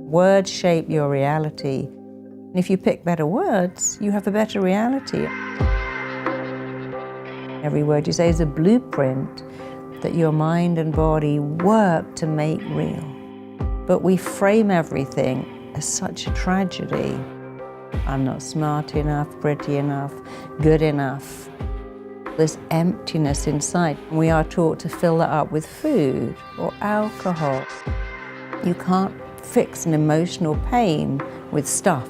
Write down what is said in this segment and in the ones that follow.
Words shape your reality. And if you pick better words, you have a better reality. Every word you say is a blueprint that your mind and body work to make real. But we frame everything as such a tragedy. I'm not smart enough, pretty enough, good enough. This emptiness inside. We are taught to fill that up with food or alcohol. You can't fix an emotional pain with stuff.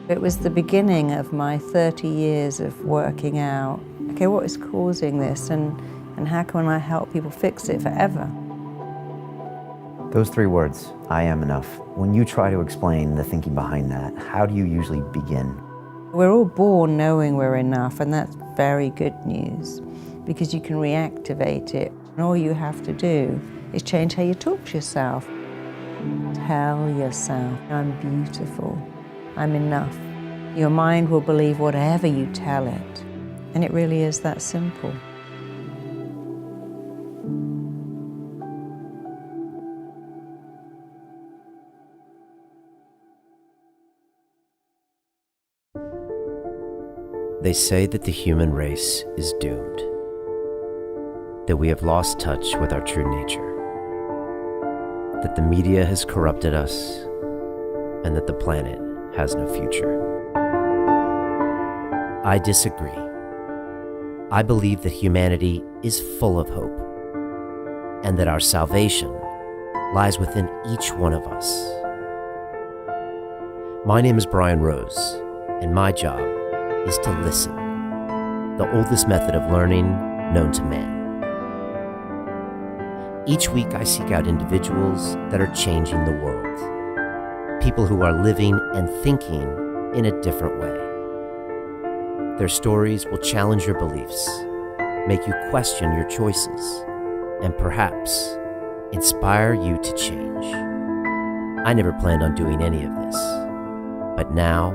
It was the beginning of my 30 years of working out. Okay, what is causing this and how can I help people fix it forever? Those 3 words, I am enough. When you try to explain the thinking behind that, how do you usually begin? We're all born knowing we're enough, and that's very good news because you can reactivate it. And all you have to do is change how you talk to yourself. Tell yourself, I'm beautiful, I'm enough. Your mind will believe whatever you tell it, and it really is that simple. They say that the human race is doomed, that we have lost touch with our true nature, that the media has corrupted us, and that the planet has no future. I disagree. I believe that humanity is full of hope, and that our salvation lies within each one of us. My name is Brian Rose, and my job is to listen, the oldest method of learning known to man. Each week I seek out individuals that are changing the world, people who are living and thinking in a different way. Their stories will challenge your beliefs, make you question your choices, and perhaps inspire you to change. I never planned on doing any of this, but now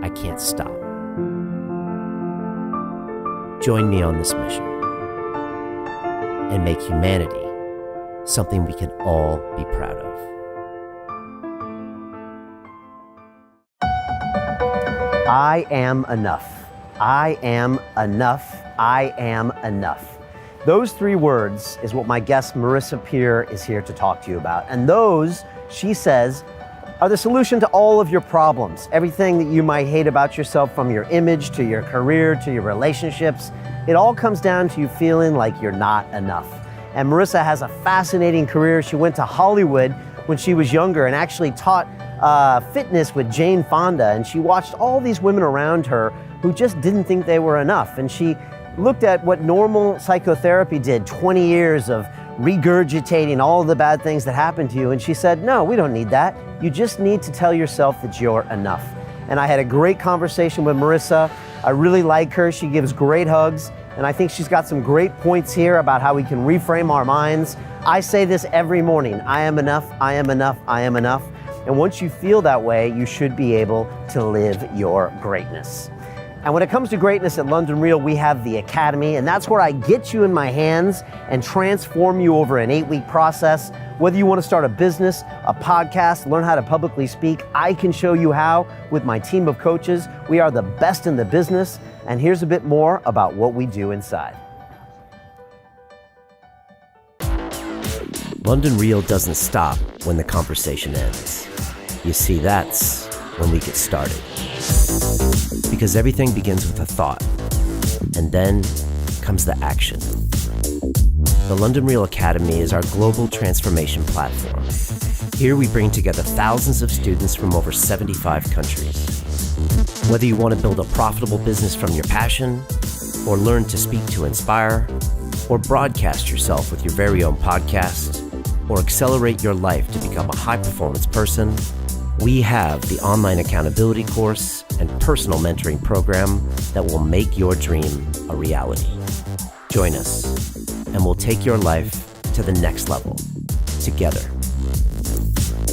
I can't stop. Join me on this mission and make humanity something we can all be proud of. I am enough. I am enough. I am enough. Those 3 words is what my guest Marisa Peer is here to talk to you about. And those, she says, are the solution to all of your problems. Everything that you might hate about yourself, from your image to your career to your relationships, it all comes down to you feeling like you're not enough. And Marisa has a fascinating career. She went to Hollywood when she was younger and actually taught fitness with Jane Fonda. And she watched all these women around her who just didn't think they were enough. And she looked at what normal psychotherapy did, 20 years of regurgitating all the bad things that happened to you. And she said, no, we don't need that. You just need to tell yourself that you're enough. And I had a great conversation with Marisa. I really like her. She gives great hugs. And I think she's got some great points here about how we can reframe our minds. I say this every morning, I am enough, I am enough, I am enough. And once you feel that way, you should be able to live your greatness. And when it comes to greatness at London Real, we have the Academy, and that's where I get you in my hands and transform you over an 8-week process. Whether you want to start a business, a podcast, learn how to publicly speak, I can show you how with my team of coaches. We are the best in the business, and here's a bit more about what we do inside. London Real doesn't stop when the conversation ends. You see, that's when we get started. Because everything begins with a thought, and then comes the action. The London Real Academy is our global transformation platform. Here we bring together thousands of students from over 75 countries. Whether you want to build a profitable business from your passion, or learn to speak to inspire, or broadcast yourself with your very own podcast, or accelerate your life to become a high-performance person, we have the online accountability course and personal mentoring program that will make your dream a reality. Join us, and we'll take your life to the next level, together.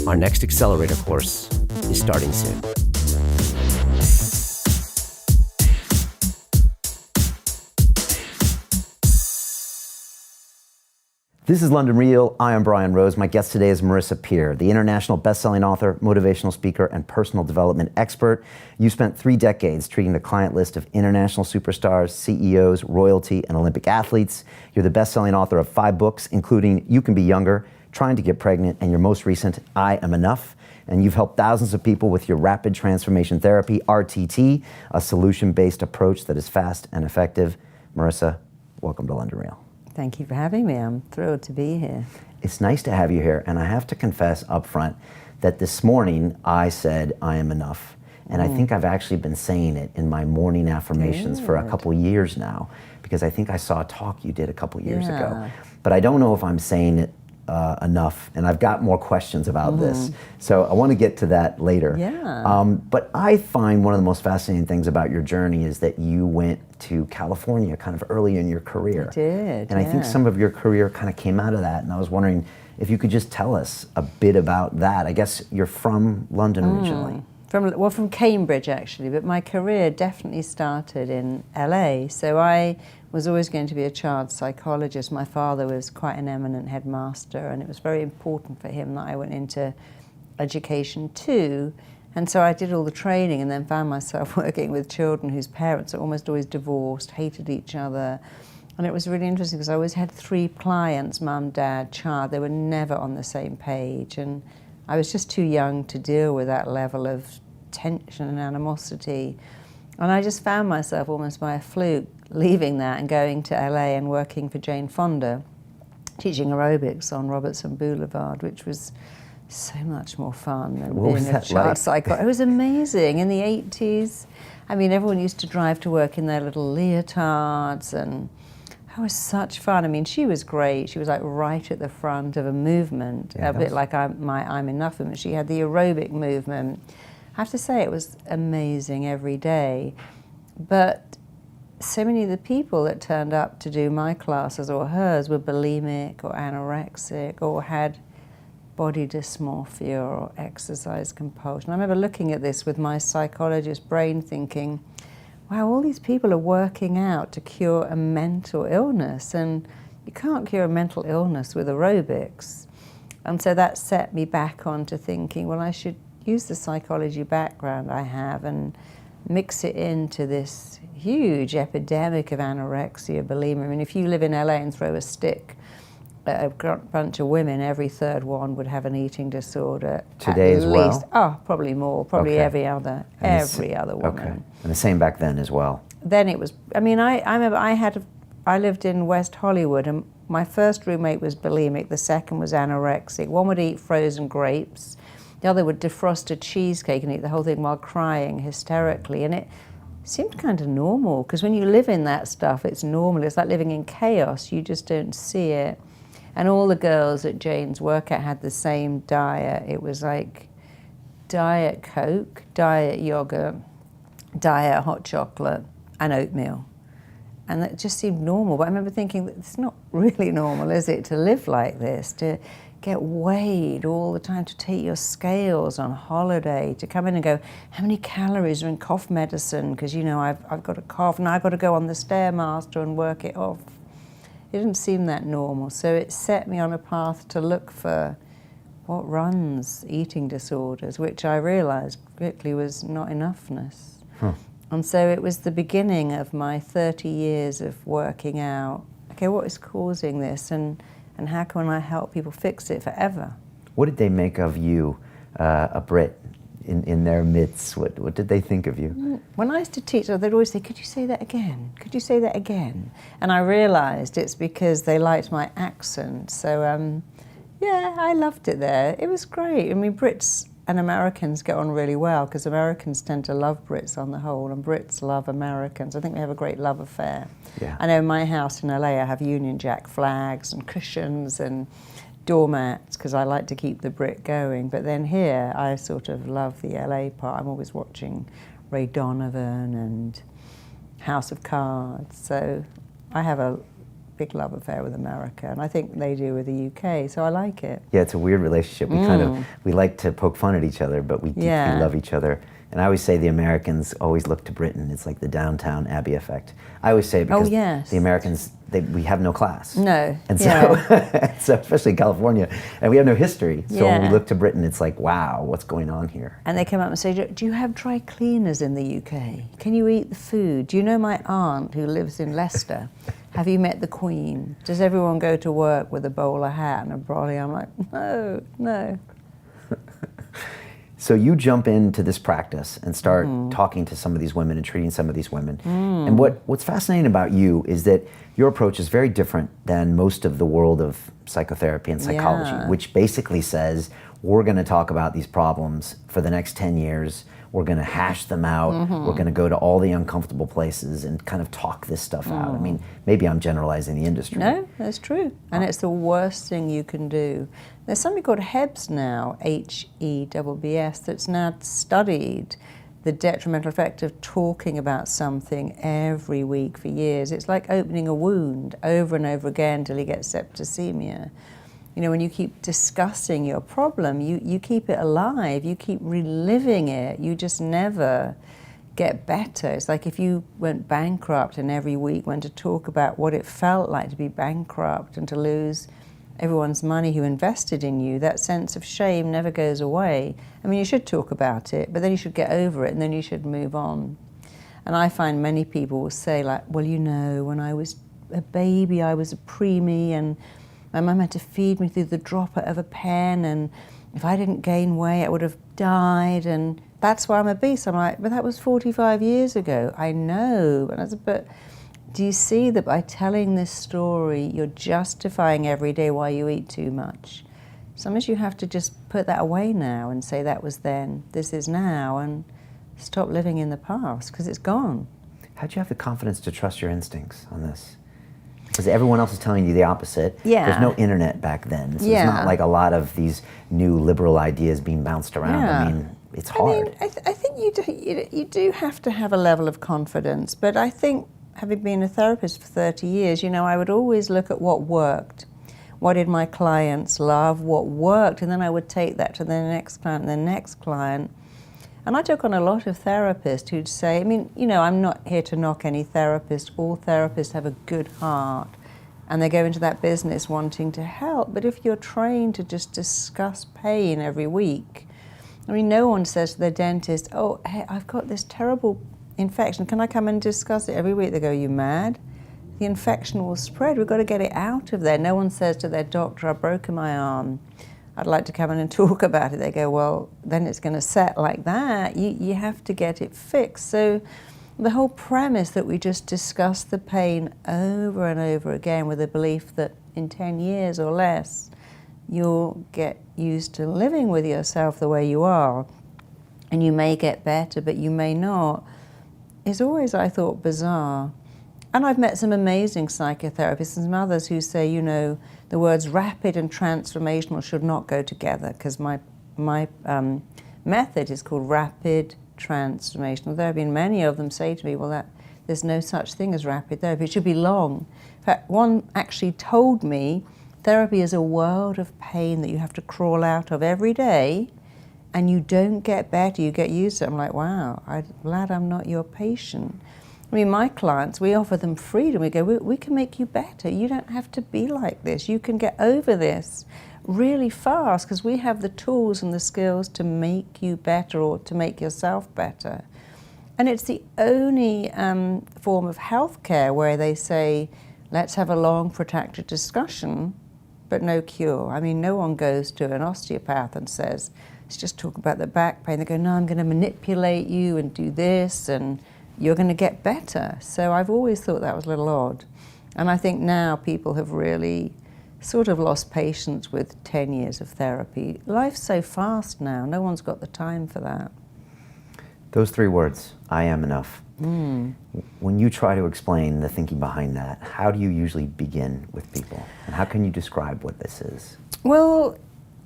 Our next accelerator course is starting soon. This is London Real. I am Brian Rose. My guest today is Marisa Peer, the international best-selling author, motivational speaker, and personal development expert. You spent 3 decades treating the client list of international superstars, CEOs, royalty, and Olympic athletes. You're the best-selling author of 5 books, including You Can Be Younger, Trying to Get Pregnant, and your most recent, I Am Enough. And you've helped thousands of people with your rapid transformation therapy, RTT, a solution-based approach that is fast and effective. Marisa, welcome to London Real. Thank you for having me. I'm thrilled to be here. It's nice to have you here, and I have to confess up front that this morning I said, I am enough. And I think I've actually been saying it in my morning affirmations for a couple years now, because I think I saw a talk you did a couple years ago. But I don't know if I'm saying it enough, and I've got more questions about this. So I want to get to that later. But I find one of the most fascinating things about your journey is that you went to California kind of early in your career. I did, and I think some of your career kind of came out of that, and I was wondering if you could just tell us a bit about that. I guess you're from London originally. From Cambridge actually, but my career definitely started in LA. So I was always going to be a child psychologist. My father was quite an eminent headmaster, and it was very important for him that I went into education too. And so I did all the training and then found myself working with children whose parents are almost always divorced, hated each other. And it was really interesting because I always had 3 clients, mum, dad, child. They were never on the same page. And I was just too young to deal with that level of tension and animosity. And I just found myself almost by a fluke leaving that and going to LA and working for Jane Fonda, teaching aerobics on Robertson Boulevard, which was so much more fun than being a child psychologist. It was amazing. In the 80s, I mean, everyone used to drive to work in their little leotards, and it was such fun. I mean, she was great. She was like right at the front of a movement, a bit like I'm Enough movement. She had the aerobic movement. I have to say it was amazing every day. But so many of the people that turned up to do my classes or hers were bulimic or anorexic or had body dysmorphia or exercise compulsion. I remember looking at this with my psychologist brain thinking, wow, all these people are working out to cure a mental illness, and you can't cure a mental illness with aerobics. And so that set me back onto thinking, well, I should use the psychology background I have and mix it into this huge epidemic of anorexia, bulimia. I mean, if you live in LA and throw a stick at a bunch of women, every 3rd one would have an eating disorder. Today as well? Oh, probably more, probably every other woman. Okay. And the same back then as well? Then it was, I mean, I remember I lived in West Hollywood, and my first roommate was bulimic, the second was anorexic. One would eat frozen grapes, the other would defrost a cheesecake and eat the whole thing while crying hysterically. And it seemed kind of normal, because when you live in that stuff, it's normal. It's like living in chaos. You just don't see it. And all the girls at Jane's workout had the same diet. It was like Diet Coke, diet yogurt, diet hot chocolate, and oatmeal. And that just seemed normal. But I remember thinking, it's not really normal, is it, to live like this, to get weighed all the time, to take your scales on holiday, to come in and go, how many calories are in cough medicine? Because, you know, I've got a cough, and I've got to go on the Stairmaster and work it off. It didn't seem that normal. So it set me on a path to look for what runs eating disorders, which I realized quickly was not enoughness. And so it was the beginning of my 30 years of working out, okay, what is causing this, and how can I help people fix it forever? What did they make of you, a Brit, in their midst? What did they think of you? When I used to teach, they'd always say, could you say that again? Could you say that again? And I realized it's because they liked my accent. So yeah, I loved it there. It was great. I mean, Brits and Americans get on really well, because Americans tend to love Brits on the whole, and Brits love Americans. I think we have a great love affair. Yeah. I know in my house in LA, I have Union Jack flags and cushions and doormats, because I like to keep the Brit going. But then here, I sort of love the LA part. I'm always watching Ray Donovan and House of Cards. So I have a big love affair with America, and I think they do with the UK, so I like it. Yeah, it's a weird relationship. We like to poke fun at each other, but we deeply love each other. And I always say the Americans always look to Britain. It's like the downtown Abbey effect. I always say it because the Americans we have no class. No. And so, so especially in California, and we have no history. So when we look to Britain, it's like, wow, what's going on here? And they come up and say, do you have dry cleaners in the UK? Can you eat the food? Do you know my aunt who lives in Leicester? Have you met the Queen? Does everyone go to work with a bowler hat and a brolly? I'm like, no. So you jump into this practice and start talking to some of these women and treating some of these women. And what's fascinating about you is that your approach is very different than most of the world of psychotherapy and psychology, which basically says, we're going to talk about these problems for the next 10 years. We're going to hash them out. We're going to go to all the uncomfortable places and kind of talk this stuff out. I mean, maybe I'm generalizing the industry. No, that's true. And it's the worst thing you can do. There's something called HEBs now, HEBs, that's now studied the detrimental effect of talking about something every week for years. It's like opening a wound over and over again until you get septicemia. You know, when you keep discussing your problem, you keep it alive, you keep reliving it, you just never get better. It's like if you went bankrupt and every week went to talk about what it felt like to be bankrupt and to lose everyone's money who invested in you, that sense of shame never goes away. I mean, you should talk about it, but then you should get over it and then you should move on. And I find many people will say like, well, you know, when I was a baby, I was a preemie and my mum had to feed me through the dropper of a pen, and if I didn't gain weight, I would have died, and that's why I'm obese. I'm like, but that was 45 years ago. I know, but do you see that by telling this story, you're justifying every day why you eat too much? Sometimes you have to just put that away now and say that was then, this is now, and stop living in the past, because it's gone. How'd you have the confidence to trust your instincts on this? Because everyone else is telling you the opposite. Yeah. There's no internet back then, so it's not like a lot of these new liberal ideas being bounced around. Yeah. I mean, it's hard. I think you do have to have a level of confidence, but I think having been a therapist for 30 years, you know, I would always look at what worked. What did my clients love? What worked? And then I would take that to the next client and the next client. And I took on a lot of therapists who'd say, I mean, you know, I'm not here to knock any therapist. All therapists have a good heart and they go into that business wanting to help. But if you're trained to just discuss pain every week, I mean, no one says to their dentist, oh, hey, I've got this terrible infection. Can I come and discuss it every week? They go, you mad? The infection will spread. We've got to get it out of there. No one says to their doctor, I've broken my arm. I'd like to come in and talk about it. They go, well, then it's going to set like that. You have to get it fixed. So the whole premise that we just discuss the pain over and over again with the belief that in 10 years or less, you'll get used to living with yourself the way you are, and you may get better, but you may not, is always, I thought, bizarre. And I've met some amazing psychotherapists and some others who say, you know, the words rapid and transformational should not go together, because my method is called rapid transformational. There have been many of them say to me, well, there's no such thing as rapid therapy. It should be long. In fact, one actually told me therapy is a world of pain that you have to crawl out of every day, and you don't get better, you get used to it. I'm like, wow, I'm glad I'm not your patient. I mean, my clients, we offer them freedom. We go, we can make you better. You don't have to be like this. You can get over this really fast, because we have the tools and the skills to make you better or to make yourself better. And it's the only form of healthcare where they say, let's have a long, protracted discussion, but no cure. I mean, no one goes to an osteopath and says, let's just talk about the back pain. They go, no, I'm going to manipulate you and do this, and you're going to get better. So I've always thought that was a little odd. And I think now people have really sort of lost patience with 10 years of therapy. Life's so fast now, no one's got the time for that. Those three words, I am enough. When you try to explain the thinking behind that, how do you usually begin with people? And how can you describe what this is? Well,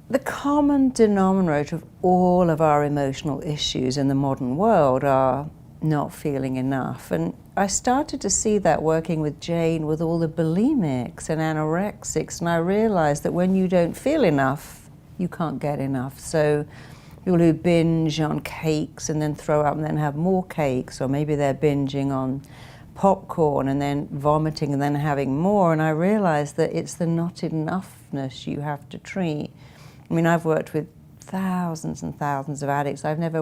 the common denominator of all of our emotional issues in the modern world are not feeling enough. And I started to see that working with Jane with all the bulimics and anorexics, and I realized that when you don't feel enough, you can't get enough. So people who binge on cakes and then throw up and then have more cakes, or maybe they're binging on popcorn and then vomiting and then having more, and I realized that it's the not enoughness you have to treat. I mean, I've worked with thousands and thousands of addicts. I've never,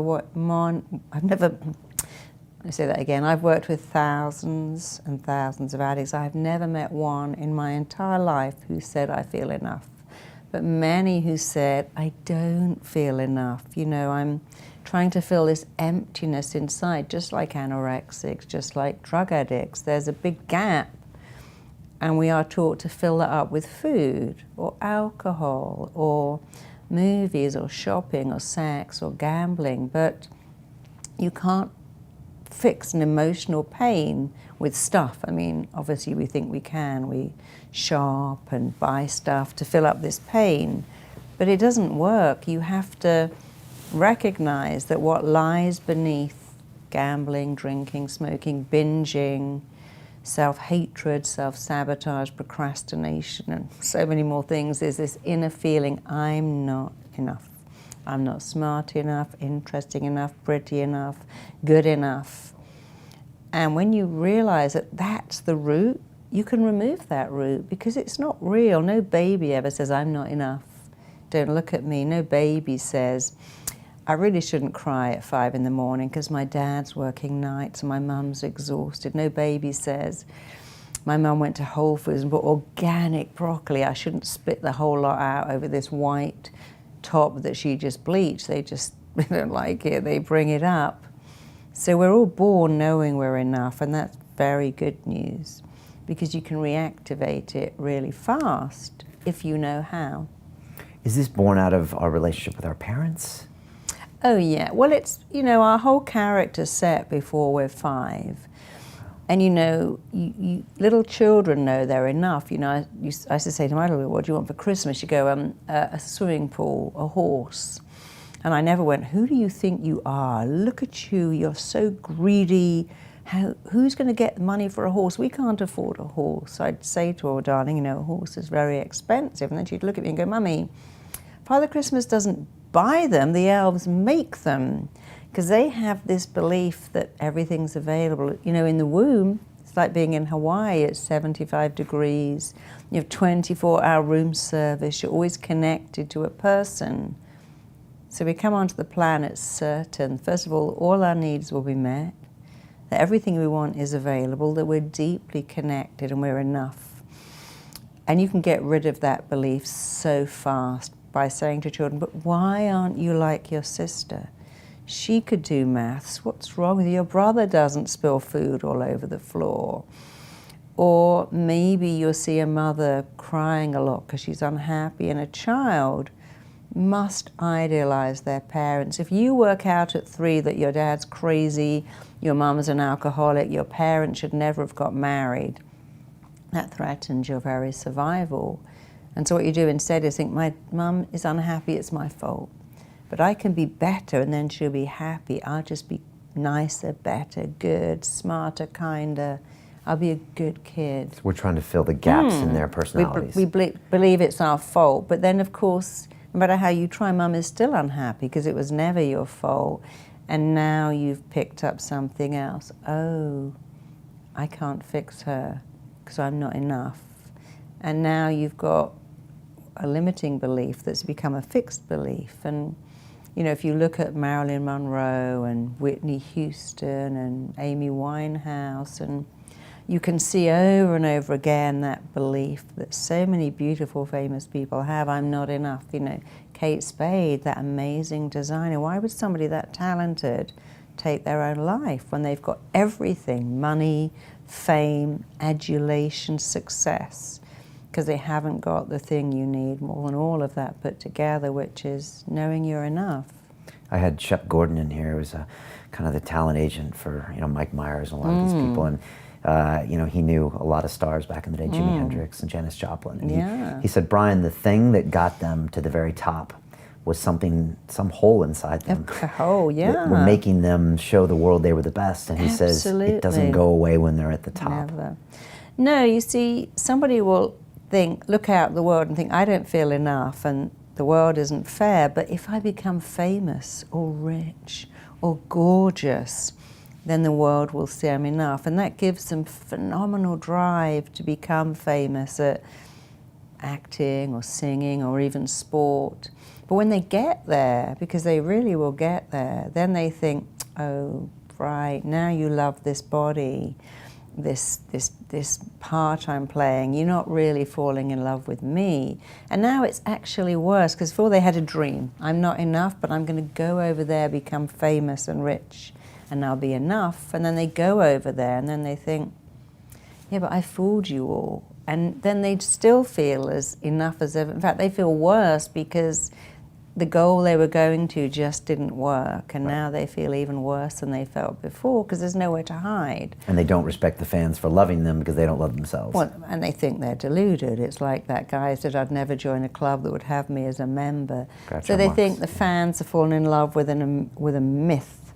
I say that again, I've worked with thousands and thousands of addicts. I've never met one in my entire life who said, I feel enough. But many who said, I don't feel enough. You know, I'm trying to fill this emptiness inside, just like anorexics, just like drug addicts. There's a big gap, and we are taught to fill that up with food or alcohol or movies or shopping or sex or gambling. But you can't fix an emotional pain with stuff. I mean, obviously we think we can. We shop and buy stuff to fill up this pain, but it doesn't work. You have to recognize that what lies beneath gambling, drinking, smoking, binging, self-hatred, self-sabotage, procrastination, and so many more things is this inner feeling, I'm not enough. I'm not smart enough, interesting enough, pretty enough, good enough. And when you realize that that's the root, you can remove that root because it's not real. No baby ever says, I'm not enough. Don't look at me. No baby says, I really shouldn't cry at 5 in the morning because my dad's working nights and my mum's exhausted. No baby says, my mum went to Whole Foods and bought organic broccoli. I shouldn't spit the whole lot out over this white top that she just bleached. They don't like it, they bring it up. So we're all born knowing we're enough, and that's very good news because you can reactivate it really fast if you know how. Is this born out of our relationship with our parents? Oh yeah, well it's, you know, our whole character's set before we're 5. And you know, little children know they're enough. You know, I used to say to my little, what do you want for Christmas? You go, a swimming pool, a horse. And I never went, who do you think you are? Look at you, you're so greedy. Who's going to get money for a horse? We can't afford a horse. I'd say to her, darling, you know, a horse is very expensive. And then she'd look at me and go, Mummy, Father Christmas doesn't buy them, the elves make them. Because they have this belief that everything's available. You know, in the womb, it's like being in Hawaii at 75 degrees. You have 24-hour room service. You're always connected to a person. So we come onto the planet certain, first of all our needs will be met, that everything we want is available, that we're deeply connected and we're enough. And you can get rid of that belief so fast by saying to children, but why aren't you like your sister? She could do maths. What's wrong with you? Your brother doesn't spill food all over the floor. Or maybe you'll see a mother crying a lot because she's unhappy, and a child must idealize their parents. If you work out at 3 that your dad's crazy, your mum's an alcoholic, your parents should never have got married, that threatens your very survival. And so what you do instead is think, my mum is unhappy, it's my fault. But I can be better and then she'll be happy. I'll just be nicer, better, good, smarter, kinder. I'll be a good kid. So we're trying to fill the gaps in their personalities. We believe it's our fault, but then of course, no matter how you try, Mum is still unhappy because it was never your fault. And now you've picked up something else. Oh, I can't fix her because I'm not enough. And now you've got a limiting belief that's become a fixed belief. And you know, if you look at Marilyn Monroe and Whitney Houston and Amy Winehouse, and you can see over and over again that belief that so many beautiful, famous people have, I'm not enough. You know, Kate Spade, that amazing designer. Why would somebody that talented take their own life when they've got everything, money, fame, adulation, success? Because they haven't got the thing you need more than all of that put together, which is knowing you're enough. I had Shep Gordon in here, who was kind of the talent agent for, you know, Mike Myers and a lot of these people, and you know, he knew a lot of stars back in the day, Jimi Hendrix and Janis Joplin. And he said, Brian, the thing that got them to the very top was some hole inside them. Oh, yeah. That were making them show the world they were the best. And he says, it doesn't go away when they're at the top. Never. No, you see, somebody will look out the world and think, I don't feel enough and the world isn't fair, but if I become famous or rich or gorgeous, then the world will see I'm enough. And that gives them phenomenal drive to become famous at acting or singing or even sport. But when they get there, because they really will get there, then they think, oh, right, now you love this body, this part I'm playing. You're not really falling in love with me. And now it's actually worse, because before they had a dream. I'm not enough, but I'm going to go over there, become famous and rich, and I'll be enough. And then they go over there, and then they think, yeah, but I fooled you all. And then they still feel as enough as ever. In fact, they feel worse because the goal they were going to just didn't work, and now they feel even worse than they felt before because there's nowhere to hide. And they don't respect the fans for loving them because they don't love themselves. Well, and they think they're deluded. It's like that guy said, I'd never join a club that would have me as a member. Groucho So they Marx. think the fans have fallen in love with a myth,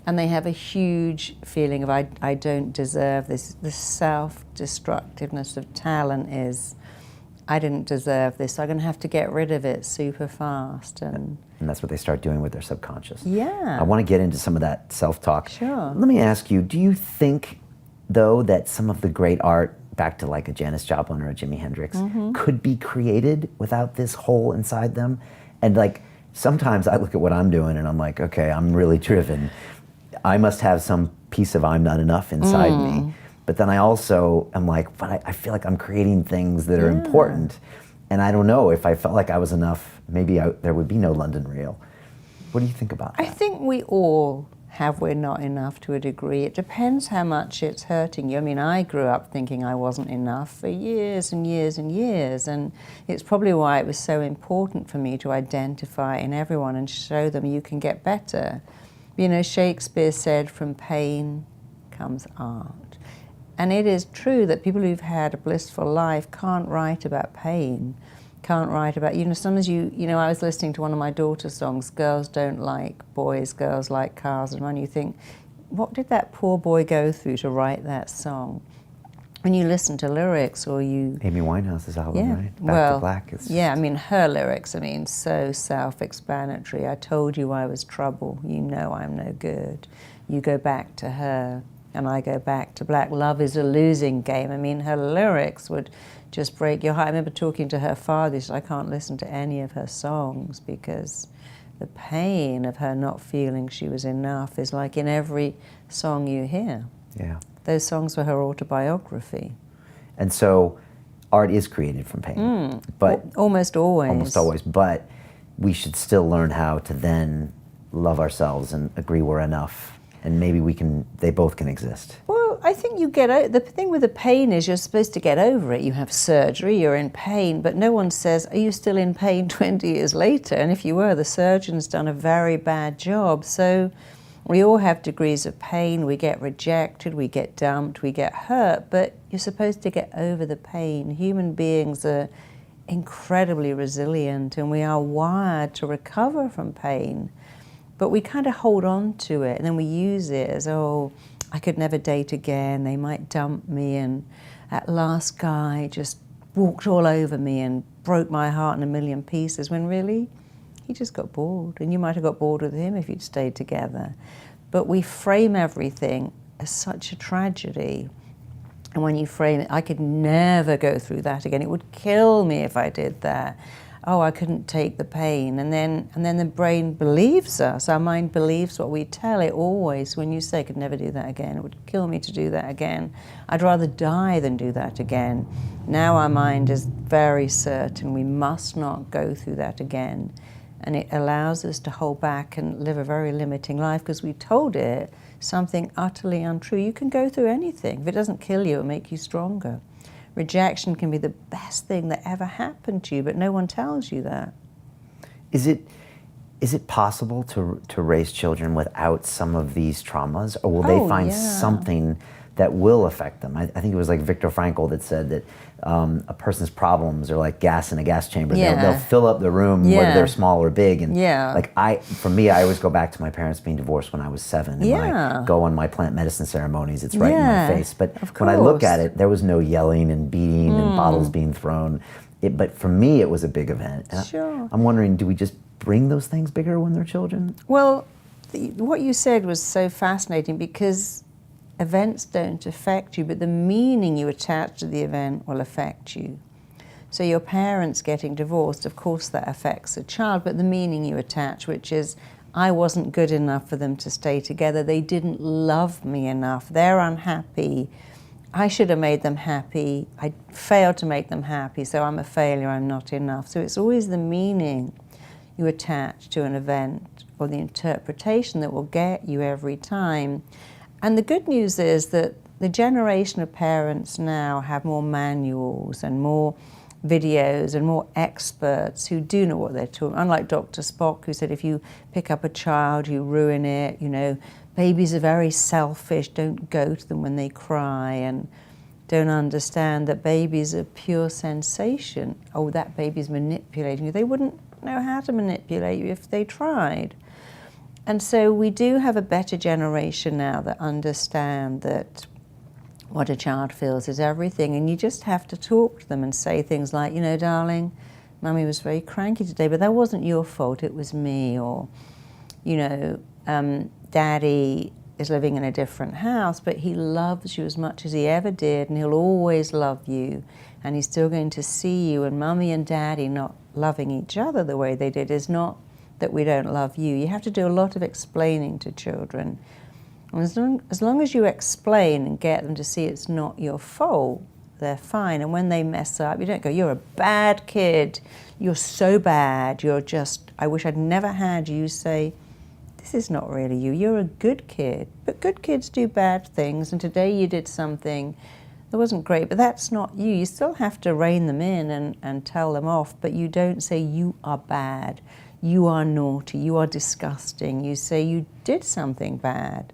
and they have a huge feeling of I don't deserve this. The self-destructiveness of talent is, I didn't deserve this, so I'm going to have to get rid of it super fast. And that's what they start doing with their subconscious. yeah. I want to get into some of that self-talk. Sure. Let me ask you, do you think, though, that some of the great art, back to like a Janis Joplin or a Jimi Hendrix, could be created without this hole inside them? And like, sometimes I look at what I'm doing and I'm like, okay, I'm really driven. I must have some piece of I'm not enough inside me. But then I also am like, but I feel like I'm creating things that are important. And I don't know, if I felt like I was enough, maybe there would be no London Real. What do you think about that? I think we all have we're not enough to a degree. It depends how much it's hurting you. I mean, I grew up thinking I wasn't enough for years and years and years, and it's probably why it was so important for me to identify in everyone and show them you can get better. You know, Shakespeare said, from pain comes art. And it is true that people who've had a blissful life can't write about pain, can't write about, you know, sometimes you know, I was listening to one of my daughter's songs, Girls Don't Like Boys, Girls Like Cars and Money. You think, what did that poor boy go through to write that song? When you listen to lyrics or you... Amy Winehouse's album, right? Back well, to Black. Yeah, I mean, her lyrics, I mean, so self-explanatory. I told you I was trouble, you know I'm no good. You go back to her, and I go back to black. Love is a losing game. I mean, her lyrics would just break your heart. I remember talking to her father. He said, I can't listen to any of her songs because the pain of her not feeling she was enough is like in every song you hear. Yeah. Those songs were her autobiography. And so art is created from pain. But almost always. Almost always. But we should still learn how to then love ourselves and agree we're enough. And maybe they both can exist. Well, I think you the thing with the pain is you're supposed to get over it. You have surgery, you're in pain, but no one says, are you still in pain 20 years later? And if you were, the surgeon's done a very bad job. So we all have degrees of pain. We get rejected, we get dumped, we get hurt, but you're supposed to get over the pain. Human beings are incredibly resilient, and we are wired to recover from pain. But we kind of hold on to it, and then we use it as, oh, I could never date again, they might dump me, and that last guy just walked all over me and broke my heart in a million pieces, when really, he just got bored, and you might have got bored with him if you'd stayed together. But we frame everything as such a tragedy. And when you frame it, I could never go through that again. It would kill me if I did that. Oh, I couldn't take the pain. And then the brain believes us. Our mind believes what we tell it always. When you say, I could never do that again, it would kill me to do that again. I'd rather die than do that again. Now our mind is very certain we must not go through that again. And it allows us to hold back and live a very limiting life because we told it something utterly untrue. You can go through anything. If it doesn't kill you, it'll make you stronger. Rejection can be the best thing that ever happened to you, but no one tells you that. Is it possible to raise children without some of these traumas, or will they find something that will affect them? I think it was like Viktor Frankl that said that a person's problems are like gas in a gas chamber. They'll fill up the room whether they're small or big. And for me, I always go back to my parents being divorced when I was 7. And when I go on my plant medicine ceremonies, it's right in my face. But when I look at it, there was no yelling and beating and bottles being thrown. But for me, it was a big event. And Sure. I'm wondering, do we just bring those things bigger when they're children? Well, what you said was so fascinating, because events don't affect you, but the meaning you attach to the event will affect you. So your parents getting divorced, of course that affects the child, but the meaning you attach, which is, I wasn't good enough for them to stay together, they didn't love me enough, they're unhappy, I should have made them happy, I failed to make them happy, so I'm a failure, I'm not enough. So it's always the meaning you attach to an event, or the interpretation, that will get you every time. And the good news is that the generation of parents now have more manuals and more videos and more experts who do know what they're talking. Unlike Dr. Spock, who said if you pick up a child, you ruin it, you know, babies are very selfish, don't go to them when they cry, and don't understand that babies are pure sensation. Oh, that baby's manipulating you. They wouldn't know how to manipulate you if they tried. And so we do have a better generation now that understand that what a child feels is everything, and you just have to talk to them and say things like, you know, darling, Mummy was very cranky today, but that wasn't your fault, it was me. Or, you know, Daddy is living in a different house, but he loves you as much as he ever did, and he'll always love you, and he's still going to see you. And Mummy and Daddy not loving each other the way they did is not that we don't love you. You have to do a lot of explaining to children. And as long as you explain and get them to see it's not your fault, they're fine. And when they mess up, you don't go, you're a bad kid, you're so bad, you're just, I wish I'd never had you. You say, this is not really you, you're a good kid. But good kids do bad things, and today you did something that wasn't great, but that's not you. You still have to rein them in and tell them off, but you don't say you are bad, you are naughty, you are disgusting. You say you did something bad,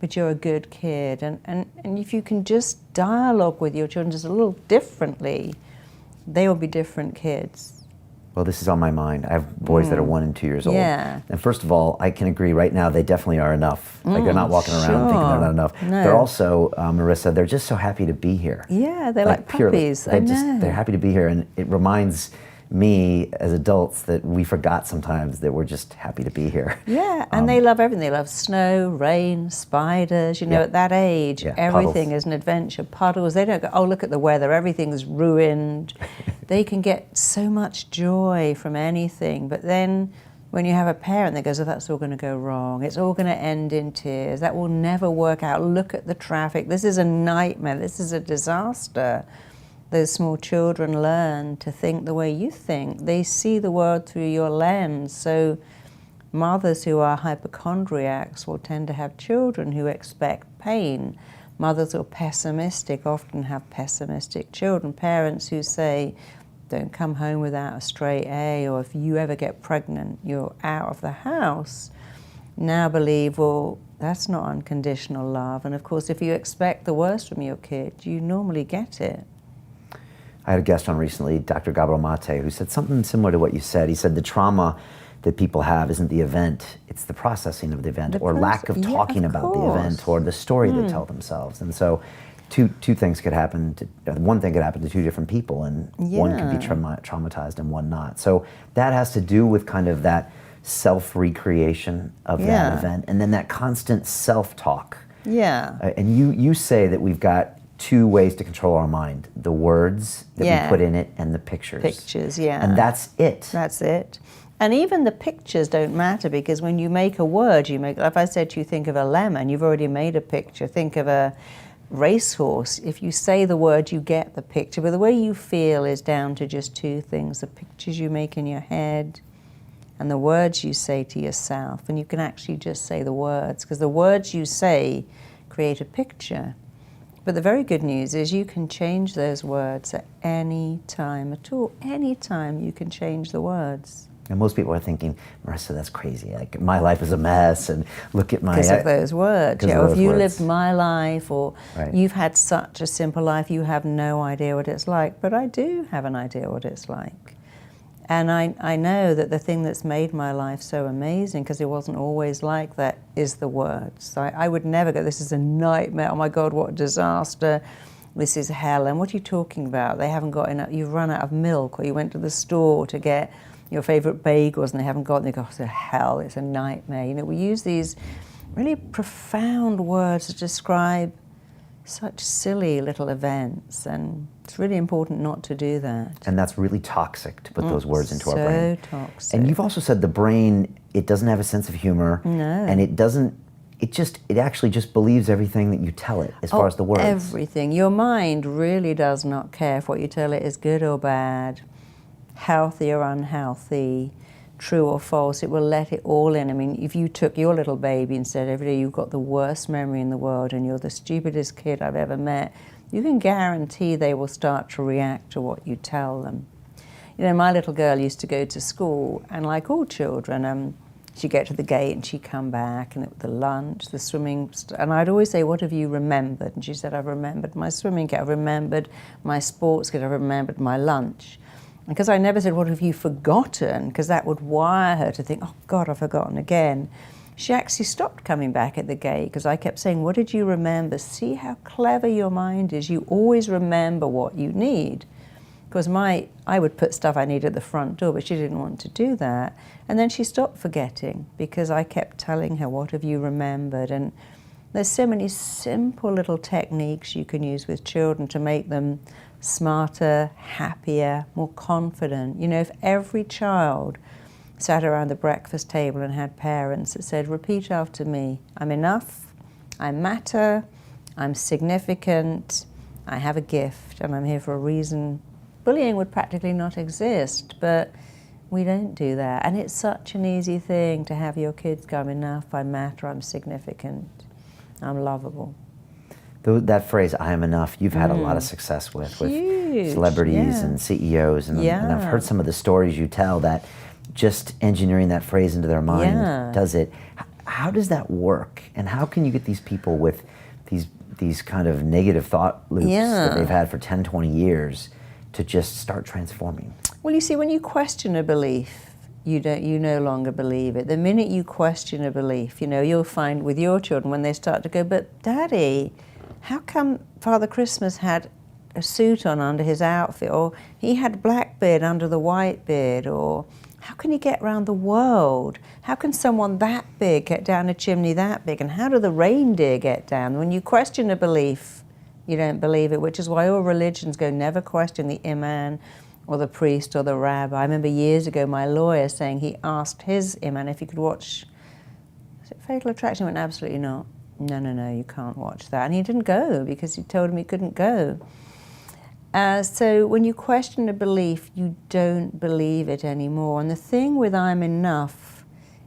but you're a good kid. And if you can just dialogue with your children just a little differently, they will be different kids. Well, this is on my mind. I have boys that are 1 and 2 years old. Yeah. And first of all, I can agree right now they definitely are enough. Like they're not walking around thinking they're not enough. No. They're also, Marisa, they're just so happy to be here. Yeah, they're like puppies. I know. They're happy to be here, and it reminds me as adults that we forgot sometimes that we're just happy to be here. Yeah, and they love everything. They love snow, rain, spiders. You know, at that age, everything puddles. is an adventure. Puddles, they don't go, oh, look at the weather, everything's ruined. They can get so much joy from anything. But then when you have a parent that goes, oh, that's all going to go wrong, it's all going to end in tears, that will never work out, look at the traffic, this is a nightmare, this is a disaster. Those small children learn to think the way you think. They see the world through your lens. So mothers who are hypochondriacs will tend to have children who expect pain. Mothers who are pessimistic often have pessimistic children. Parents who say, don't come home without a straight A, or if you ever get pregnant, you're out of the house, now believe, well, that's not unconditional love. And of course, if you expect the worst from your kid, you normally get it. I had a guest on recently, Dr. Gabriel Mate, who said something similar to what you said. He said the trauma that people have isn't the event, it's the processing of the event, or lack of talking about the event, or the story they tell themselves. And so two things could happen, one thing could happen to two different people, and one could be traumatized and one not. So that has to do with kind of that self-recreation of that event, and then that constant self-talk. Yeah. And you say that we've got two ways to control our mind: the words that we put in it and the pictures. Pictures, yeah. And that's it. That's it. And even the pictures don't matter, because when you make a word, if I said to you, think of a lemon, you've already made a picture. Think of a racehorse. If you say the word, you get the picture. But the way you feel is down to just two things: the pictures you make in your head and the words you say to yourself. And you can actually just say the words, because the words you say create a picture. But the very good news is you can change those words at any time at all. Any time you can change the words. And most people are thinking, Marisa, that's crazy. Like, my life is a mess, and look at my... Because of those words. Yeah, if you lived my life, or Right. you've had such a simple life, you have no idea what it's like. But I do have an idea what it's like. And I know that the thing that's made my life so amazing, because it wasn't always like that, is the words. I would never go, this is a nightmare, oh my God, what a disaster, this is hell. And what are you talking about? They haven't got enough, you've run out of milk, or you went to the store to get your favorite bagels and they haven't got them, they go, oh, hell, it's a nightmare. You know, we use these really profound words to describe such silly little events, and it's really important not to do that. And that's really toxic to put those words into our brain. So toxic. And you've also said the brain, it doesn't have a sense of humor. No. And it actually just believes everything that you tell it as far as the words. Everything. Your mind really does not care if what you tell it is good or bad, healthy or unhealthy, true or false. It will let it all in. I mean, if you took your little baby and said every day you've got the worst memory in the world and you're the stupidest kid I've ever met, you can guarantee they will start to react to what you tell them. You know, my little girl used to go to school, and like all children, she'd get to the gate and she'd come back, and the lunch, the swimming, and I'd always say, what have you remembered? And she said, I've remembered my swimming kit, I've remembered my sports kit, I've remembered my lunch. Because I never said, what have you forgotten? Because that would wire her to think, oh God, I've forgotten again. She actually stopped coming back at the gate because I kept saying, what did you remember? See how clever your mind is. You always remember what you need. Because I would put stuff I need at the front door, but she didn't want to do that. And then she stopped forgetting because I kept telling her, what have you remembered? And there's so many simple little techniques you can use with children to make them smarter, happier, more confident. You know, if every child sat around the breakfast table and had parents that said, repeat after me, I'm enough, I matter, I'm significant, I have a gift, and I'm here for a reason, bullying would practically not exist. But we don't do that. And it's such an easy thing to have your kids go, I'm enough, I matter, I'm significant, I'm lovable. That phrase, I am enough, you've had a lot of success with celebrities and CEOs. And I've heard some of the stories you tell that just engineering that phrase into their mind does it. How does that work? And how can you get these people with these kind of negative thought loops that they've had for 10, 20 years to just start transforming? Well, you see, when you question a belief, you no longer believe it. The minute you question a belief, you know, you'll find with your children when they start to go, but Daddy, how come Father Christmas had a suit on under his outfit, or he had black beard under the white beard, or how can he get around the world? How can someone that big get down a chimney that big? And how do the reindeer get down? When you question a belief, you don't believe it, which is why all religions go, never question the imam or the priest or the rabbi. I remember years ago my lawyer saying he asked his imam if he could watch, is it Fatal Attraction? He went, absolutely not. No, you can't watch that. And he didn't go because he told him he couldn't go. So when you question a belief, you don't believe it anymore. And the thing with I'm enough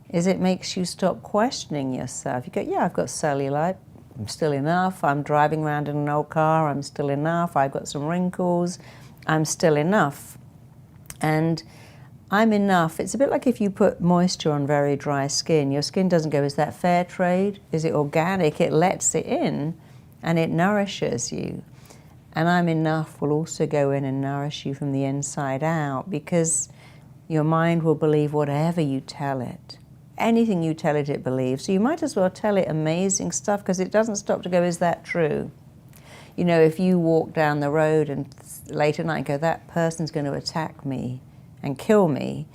is it makes you stop questioning yourself. You go, yeah, I've got cellulite, I'm still enough. I'm driving around in an old car, I'm still enough. I've got some wrinkles, I'm still enough. And I'm enough. It's a bit like if you put moisture on very dry skin. Your skin doesn't go, is that fair trade? Is it organic? It lets it in and it nourishes you. And I'm enough will also go in and nourish you from the inside out, because your mind will believe whatever you tell it. Anything you tell it, it believes. So you might as well tell it amazing stuff, because it doesn't stop to go, is that true? You know, if you walk down the road and late at night go, that person's going to attack me and kill me,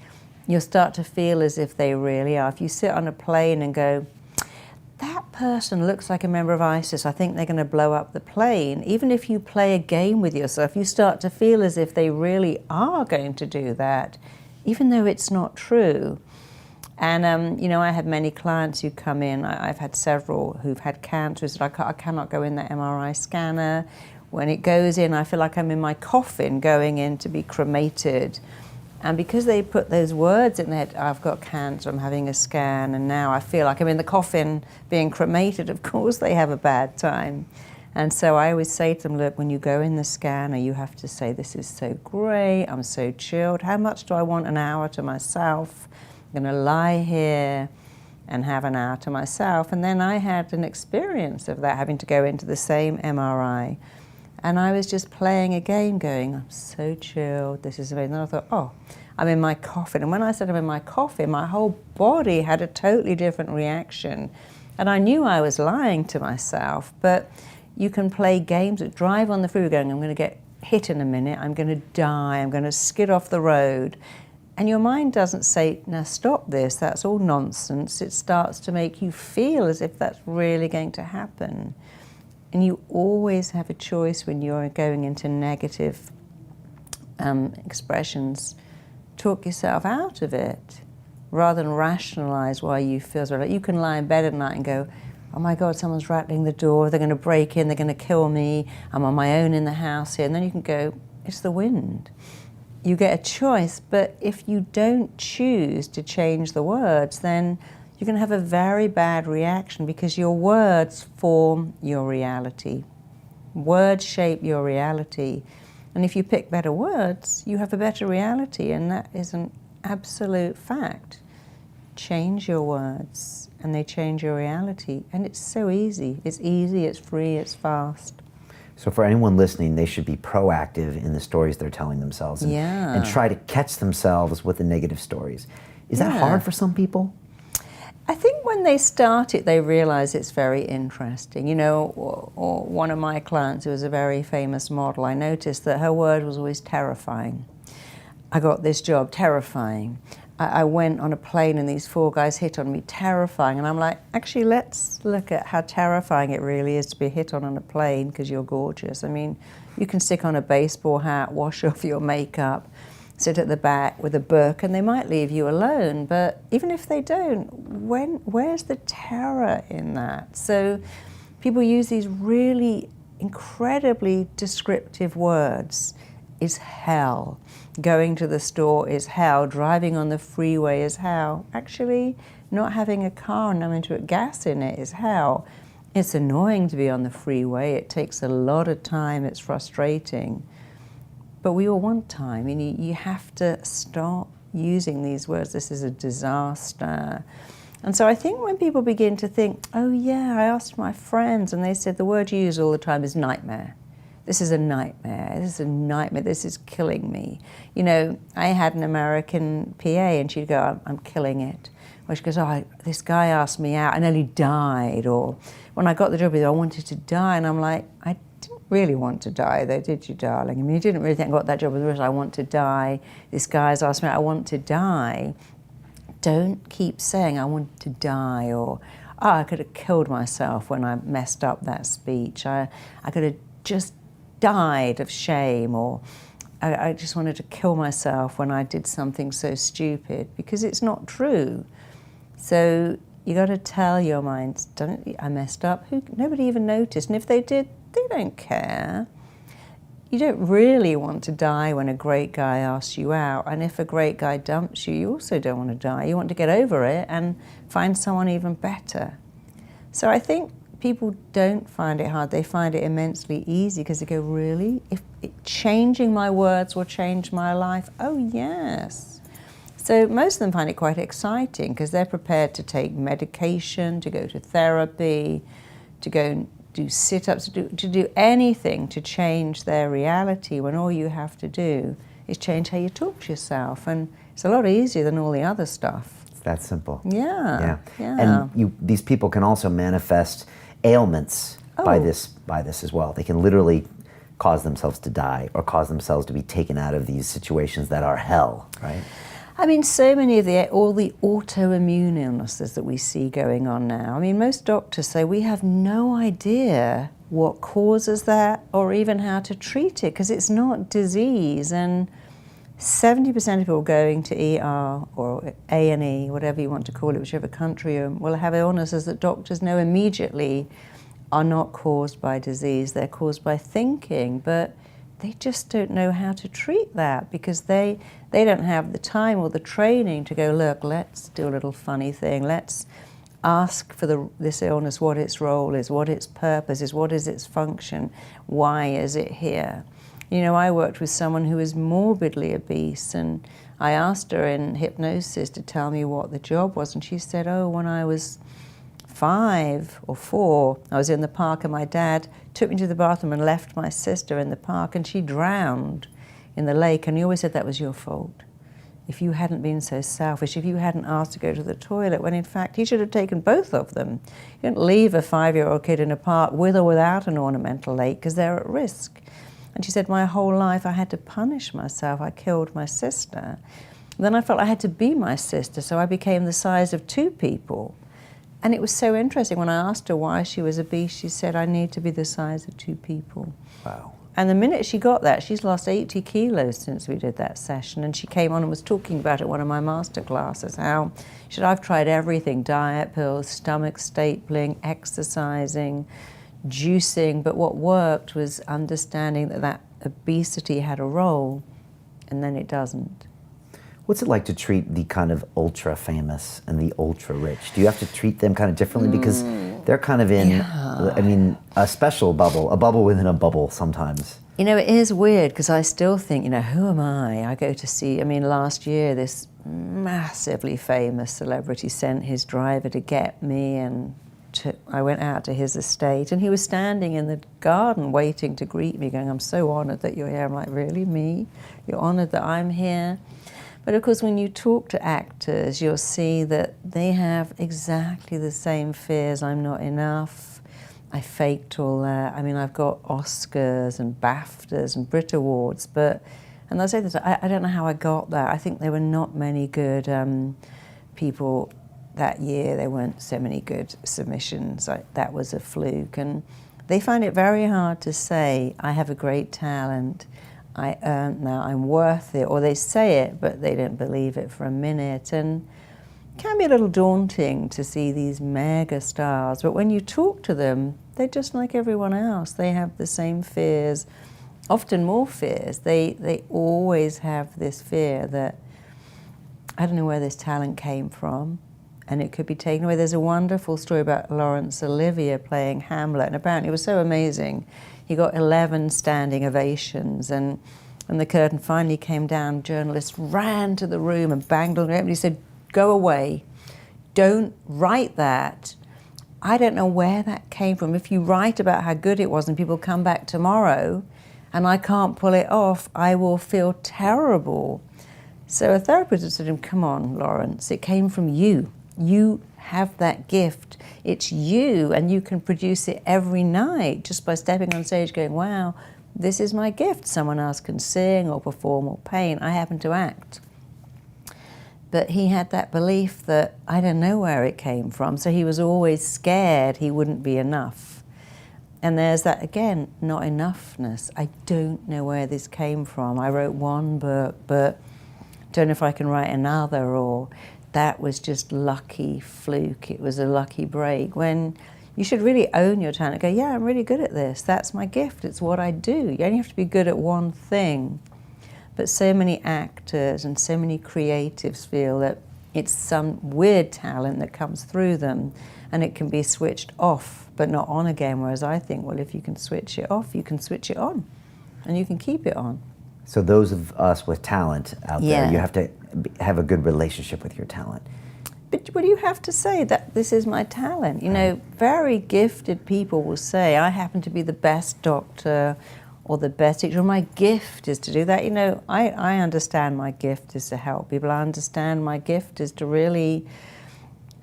you'll start to feel as if they really are. If you sit on a plane and go, that person looks like a member of ISIS, I think they're going to blow up the plane. Even if you play a game with yourself, you start to feel as if they really are going to do that, even though it's not true. And, you know, I have many clients who come in. I've had several who've had cancers. I cannot go in the MRI scanner. When it goes in, I feel like I'm in my coffin going in to be cremated. And because they put those words in their head, I've got cancer, I'm having a scan, and now I feel like I'm in the coffin being cremated, of course they have a bad time. And so I always say to them, look, when you go in the scanner, you have to say, this is so great, I'm so chilled. How much do I want an hour to myself? I'm going to lie here and have an hour to myself. And then I had an experience of that, having to go into the same MRI. And I was just playing a game going, I'm so chilled, this is amazing. And I thought, oh, I'm in my coffin. And when I said I'm in my coffin, my whole body had a totally different reaction. And I knew I was lying to myself, but you can play games, drive on the freeway going, I'm going to get hit in a minute, I'm going to die, I'm going to skid off the road. And your mind doesn't say, now stop this, that's all nonsense. It starts to make you feel as if that's really going to happen. And you always have a choice when you're going into negative expressions. Talk yourself out of it, rather than rationalize why you feel so. Like you can lie in bed at night and go, oh my God, someone's rattling the door, they're going to break in, they're going to kill me, I'm on my own in the house here. And then you can go, it's the wind. You get a choice, but if you don't choose to change the words, then you're going to have a very bad reaction, because your words form your reality. Words shape your reality. And if you pick better words, you have a better reality, and that is an absolute fact. Change your words, and they change your reality. And it's so easy. It's easy, it's free, it's fast. So for anyone listening, they should be proactive in the stories they're telling themselves and try to catch themselves with the negative stories. Is that hard for some people? I think when they start it, they realize it's very interesting. You know, or one of my clients who was a very famous model, I noticed that her word was always terrifying. I got this job, terrifying. I went on a plane and these 4 guys hit on me, terrifying. And I'm like, actually, let's look at how terrifying it really is to be hit on a plane because you're gorgeous. I mean, you can stick on a baseball hat, wash off your makeup, sit at the back with a book, and they might leave you alone. But even if they don't, where's the terror in that? So people use these really incredibly descriptive words. Is hell. Going to the store is hell. Driving on the freeway is hell. Actually, not having a car and having to put gas in it is hell. It's annoying to be on the freeway. It takes a lot of time. It's frustrating. But we all want time. You have to stop using these words. This is a disaster. And so I think when people begin to think, oh yeah, I asked my friends and they said the word you use all the time is nightmare. This is a nightmare, this is a nightmare, this is killing me. You know, I had an American PA and she'd go, I'm killing it. Or she goes, oh, this guy asked me out, I nearly died. Or when I got the job, I wanted to die. And I'm like, I didn't really want to die though, did you, darling? I mean, you didn't really think I got that job with the I want to die. This guy's asked me, I want to die. Don't keep saying, I want to die, or, oh, I could have killed myself when I messed up that speech. I could have just died of shame, or I just wanted to kill myself when I did something so stupid, because it's not true. So you got to tell your mind, I messed up. Nobody even noticed, and if they did, they don't care. You don't really want to die when a great guy asks you out, and if a great guy dumps you, you also don't want to die. You want to get over it and find someone even better. So I think people don't find it hard, they find it immensely easy, because they go, really? If changing my words will change my life? Oh yes. So most of them find it quite exciting, because they're prepared to take medication, to go to therapy, to go and do sit-ups, to do anything to change their reality, when all you have to do is change how you talk to yourself. And it's a lot easier than all the other stuff. It's that simple. Yeah. And these people can also manifest ailments by this as well. They can literally cause themselves to die, or cause themselves to be taken out of these situations that are hell, right? I mean, so many of all the autoimmune illnesses that we see going on now. I mean, most doctors say we have no idea what causes that, or even how to treat it, because it's not disease. And 70% of people going to ER or A&E, whatever you want to call it, whichever country, will have illnesses that doctors know immediately are not caused by disease. They're caused by thinking, but they just don't know how to treat that, because they don't have the time or the training to go, look, let's do a little funny thing. Let's ask for this illness what its role is, what its purpose is, what is its function, why is it here? You know, I worked with someone who was morbidly obese, and I asked her in hypnosis to tell me what the job was, and she said, oh, when I was 5 or 4, I was in the park and my dad took me to the bathroom and left my sister in the park, and she drowned in the lake, and he always said that was your fault. If you hadn't been so selfish, if you hadn't asked to go to the toilet, when in fact he should have taken both of them. You don't leave a 5-year-old kid in a park with or without an ornamental lake, because they're at risk. And she said, my whole life I had to punish myself. I killed my sister. Then I felt I had to be my sister, so I became the size of 2 people. And it was so interesting. When I asked her why she was obese, she said, I need to be the size of 2 people. Wow. And the minute she got that, she's lost 80 kilos since we did that session. And she came on and was talking about it at one of my master classes, how she said, I've tried everything, diet pills, stomach stapling, exercising, juicing, but what worked was understanding that obesity had a role, and then it doesn't. What's it like to treat the kind of ultra famous and the ultra rich? Do you have to treat them kind of differently? Because they're kind of in, I mean, a special bubble, a bubble within a bubble sometimes. You know, it is weird because I still think, you know, who am I? I go to see, I mean, last year this massively famous celebrity sent his driver to get me, and I went out to his estate, and he was standing in the garden waiting to greet me, going, I'm so honored that you're here. I'm like, really, me? You're honored that I'm here? But of course, when you talk to actors, you'll see that they have exactly the same fears. I'm not enough. I faked all that. I mean, I've got Oscars and BAFTAs and Brit Awards, but, and I say this, I don't know how I got that. I think there were not many good people that year. There weren't so many good submissions. That was a fluke. And they find it very hard to say, I have a great talent. I earned now, I'm worth it, or they say it, but they don't believe it for a minute. And it can be a little daunting to see these mega stars, but when you talk to them, they're just like everyone else. They have the same fears, often more fears. They always have this fear that, I don't know where this talent came from, and it could be taken away. There's a wonderful story about Laurence Olivier playing Hamlet, and apparently it was so amazing. He got 11 standing ovations, and when the curtain finally came down, journalists ran to the room and banged on the door, and he said, go away, don't write that. I don't know where that came from. If you write about how good it was and people come back tomorrow and I can't pull it off, I will feel terrible. So a therapist said to him, come on, Laurence, it came from you. You have that gift. It's you, and you can produce it every night just by stepping on stage going, wow, this is my gift. Someone else can sing or perform or paint. I happen to act. But he had that belief that I don't know where it came from, so he was always scared he wouldn't be enough. And there's that, again, not enoughness. I don't know where this came from. I wrote one book, but don't know if I can write another, or that was just lucky fluke. It was a lucky break. When you should really own your talent. Go, yeah, I'm really good at this. That's my gift. It's what I do. You only have to be good at one thing. But so many actors and so many creatives feel that it's some weird talent that comes through them, and it can be switched off but not on again. Whereas I think, well, if you can switch it off, you can switch it on, and you can keep it on. So those of us with talent out there, you have to have a good relationship with your talent. But what do you have to say that this is my talent? You know, very gifted people will say, I happen to be the best doctor or the best teacher, or my gift is to do that. You know, I understand my gift is to help people. I understand my gift is to really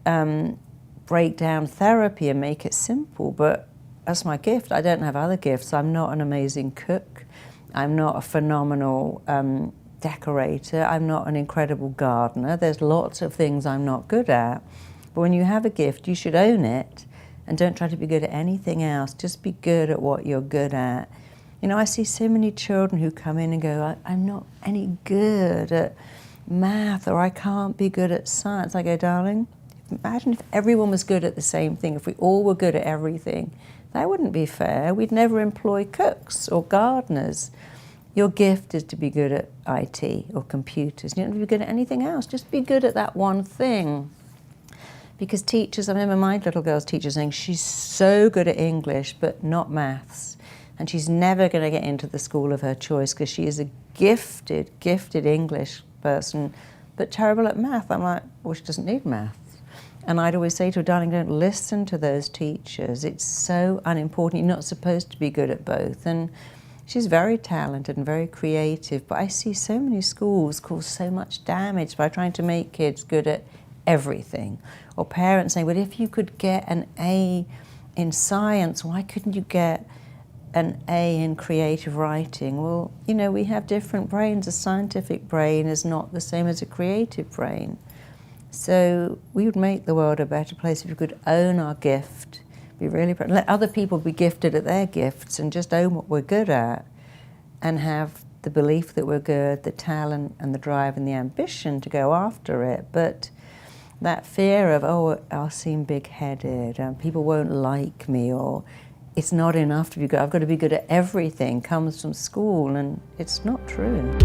break down therapy and make it simple, but that's my gift. I don't have other gifts. I'm not an amazing cook. I'm not a phenomenal decorator. I'm not an incredible gardener. There's lots of things I'm not good at. But when you have a gift, you should own it and don't try to be good at anything else. Just be good at what you're good at. You know, I see so many children who come in and go, I'm not any good at math, or I can't be good at science. I go, darling, imagine if everyone was good at the same thing. If we all were good at everything, that wouldn't be fair. We'd never employ cooks or gardeners. Your gift is to be good at IT or computers. You don't have to be good at anything else. Just be good at that one thing. Because teachers, I remember my little girl's teacher saying she's so good at English, but not maths. And she's never going to get into the school of her choice because she is a gifted English person, but terrible at math. I'm like, well, she doesn't need math. And I'd always say to her, darling, don't listen to those teachers. It's so unimportant. You're not supposed to be good at both. And she's very talented and very creative, but I see so many schools cause so much damage by trying to make kids good at everything. Or parents saying, well, if you could get an A in science, why couldn't you get an A in creative writing. Well, you know, we have different brains. A scientific brain is not the same as a creative brain. So we would make the world a better place if we could own our gift, be really proud, let other people be gifted at their gifts and just own what we're good at and have the belief that we're good, the talent and the drive and the ambition to go after it. But that fear of, oh, I'll seem big-headed and people won't like me, or it's not enough to be good, I've got to be good at everything, comes from school, and it's not true.